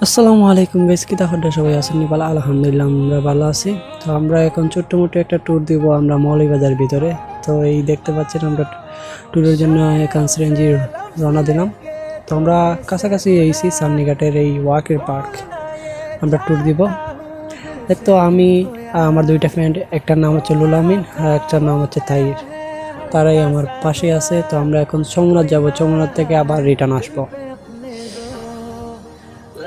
আসসালামু আলাইকুম গাইস, কি তাহলে সবাই আছেন ভালো? আলহামদুলিল্লাহ আমরা ভালো আছি। তো আমরা এখন ছোট্ট মোটো একটা ট্যুর দিব আমরা মৌলভীবাজার ভিতরে। তো এই দেখতে পাচ্ছেন আমরা ট্যুরের জন্য এখন সিএনজি রওনা দিলাম। তো আমরা কাছাকাছি এসেছি সামনিঘাটের এই ওয়াকের পার্ক আমরা ট্যুর দিব। তো আমি আমার দুইটা ফ্রেন্ড, একটার নাম হচ্ছে লুলামিন আর একটার নাম হচ্ছে তাইর, তারাই আমার পাশে আছে। তো আমরা এখন চমুনাথ যাব, চমুনাথ থেকে আবার রিটার্ন আসবো।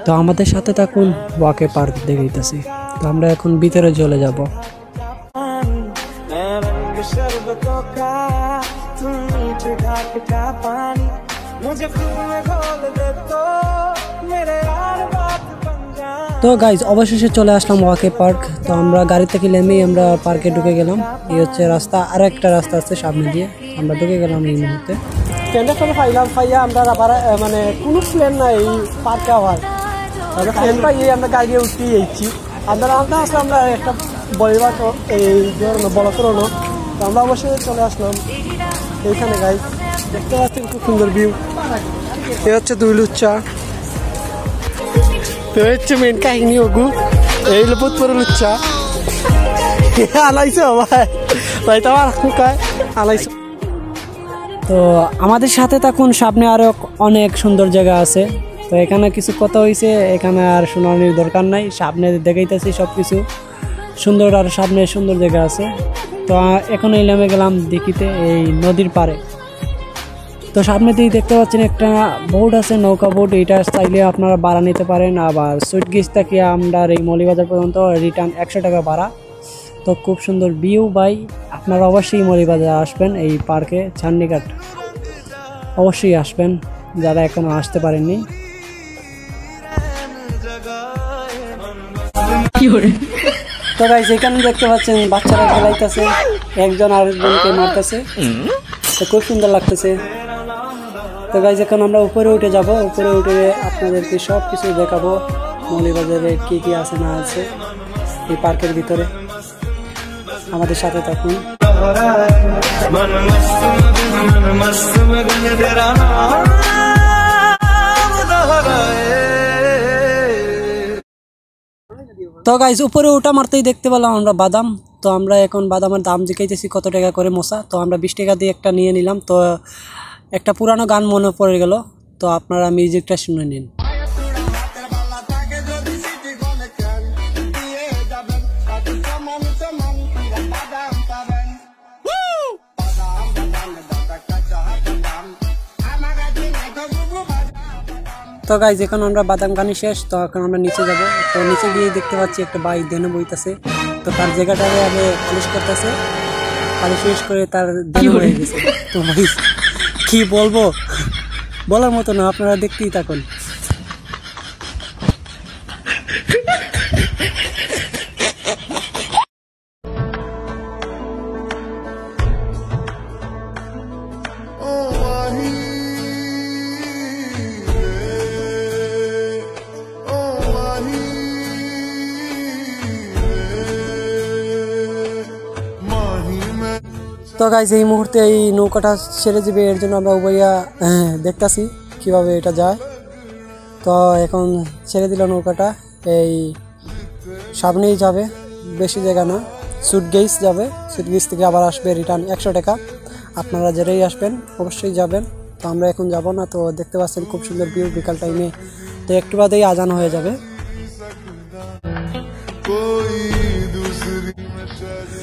তো আমাদের সাথে থাকুন, ওয়াকে পার্ক দেখাইতেছি। তো আমরা এখন ভিতরে চলে যাব। তো গাইজ অবশেষে চলে আসলাম ওয়াকে পার্ক। তো আমরা গাড়ি থেকে নেমেই আমরা পার্কে ঢুকে গেলাম। এই হচ্ছে রাস্তা, আর একটা রাস্তা আছে সামনে দিয়ে, আমরা ঢুকে গেলাম এই মুহূর্তে। ট্রেনের সাথে পাইয়া আমরা আবার মানে কোনো প্লেন নাই এই পার্কে আবার প্লেন পাইয়ে আমরা গাড়ি উঠে যাচ্ছি। আমরা আসলে আমরা একটা বলিবার এই বড় করোনো, তো আমরা অবশ্যই চলে আসলাম এইখানে। গাইজ দেখতে পাচ্ছেন খুব সুন্দর ভিউ। এ হচ্ছে দুই লুচ্চা, তো হচ্ছে মেন কাহিনী ওগু এই লোপত পরে লুচ্চা আলাইছে ভাই ভাই তোমার কুকায় আলাইছে। তো আমাদের সাথে থাকুন, সামনে আরো অনেক সুন্দর জায়গা আছে। তো এখানে কিছু কথা হয়েছে, এখানে আর শোনানোর দরকার নাই, সামনে দেখাইতেছি সব কিছু সুন্দর, আর সামনে সুন্দর জায়গা আছে। তো এখন এই নামে গেলাম দেখিতে এই নদীর পাড়ে। তো সামনে দিয়ে দেখতে পাচ্ছেন একটা বোট আছে, নৌকা বোট। এটা চাইলে আপনারা ভাড়া নিতে পারেন। আবার সুইটগেজ থেকে আমরা এই মৌলভীবাজার পর্যন্ত রিটার্ন 100 টাকা ভাড়া। তো খুব সুন্দর ভিউ ভাই, আপনারা অবশ্যই মৌলভীবাজার আসবেন এই পার্কে চান্ডিঘাট, অবশ্যই আসবেন যারা এখনো আসতে পারেননি। তো গাইস এখানে দেখতে পাচ্ছেন বাচ্চারা খেলাইতেছে, একজন আরেকজনকে মারতেছে, তো খুব সুন্দর লাগতেছে। তো গাইস এখন আমরা উপরে উঠে যাব, উপরে উঠে আপনাদেরকে সব কিছু দেখাবো মৌলভীবাজারে কি কি আছে না আছে এই পার্কের ভিতরে। আমাদের সাথে থাকুন। তো গাইস উপরে ওঠা মারতেই দেখতে পেলাম আমরা বাদাম। তো আমরা এখন বাদামের দাম জিজ্ঞাসি কত টাকা করে মোসা। তো আমরা 20 টাকা দিয়ে একটা নিয়ে নিলাম। তো একটা পুরানো গান মনে পড়ে গেল, তো আপনারা মিউজিকটা শুনে নিন। তো গাইজ এখন আমরা বাদাম গানি শেষ, তো এখন আমরা নিচে যাব। তো নিচে গিয়ে দেখতে পাচ্ছি একটা বাইক দেনে বইতেছে। তো তার জায়গাটাকে আগে পলিশ করতেছে, পলিশ শেষ করে তার দেনে হয়ে গেছে। তো ভাই কি বলবো, বলার মতো না, আপনারা দেখতেই থাকুন। তো গাইজ এই মুহূর্তে এই নৌকাটা ছেড়ে যাবে, এর জন্য আমরা উভয়া দেখতেছি কিভাবে এটা যায়। তো এখন ছেড়ে দিল নৌকাটা, এই সামনেই যাবে, বেশি জায়গা না, সুটগেজ যাবে, সুটগেজ থেকে আবার আসবে রিটার্ন 100 টাকা। আপনারা যেটাই আসবেন অবশ্যই যাবেন। তো আমরা এখন যাব না। তো দেখতে পাচ্ছেন খুব সুন্দর ভিউ বিকাল টাইমে। তো একটু বাদেই আজান হয়ে যাবে।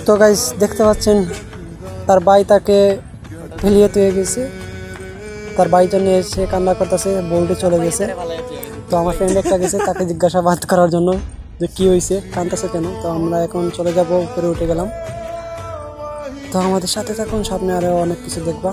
তো গাইজ দেখতে পাচ্ছেন তার ভাই তাকে ফেলিয়ে তুলে গেছে, তার ভাই জন্য এসে কান্না করতেছে, বোল্টে চলে গেছে। তো আমার ফ্রেন্ড একটা গেছে, তাকে জিজ্ঞাসাবাদ করার জন্য যে কি হয়েছে, কাঁদতেছে কেন। তো আমরা এখন চলে যাব, উপরে উঠে গেলাম। তো আমাদের সাথে থাকুন, সামনে আরো অনেক কিছু দেখবা।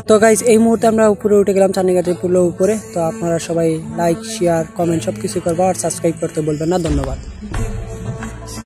তো তো গাইস এই মুহূর্তে আমরা উপরে উঠে গেলাম চান্দিঘাটের পুলের উপরে। তো আপনারা সবাই লাইক শেয়ার কমেন্ট সব কিছু করবা আর সাবস্ক্রাইব করতে বলবেন না। ধন্যবাদ।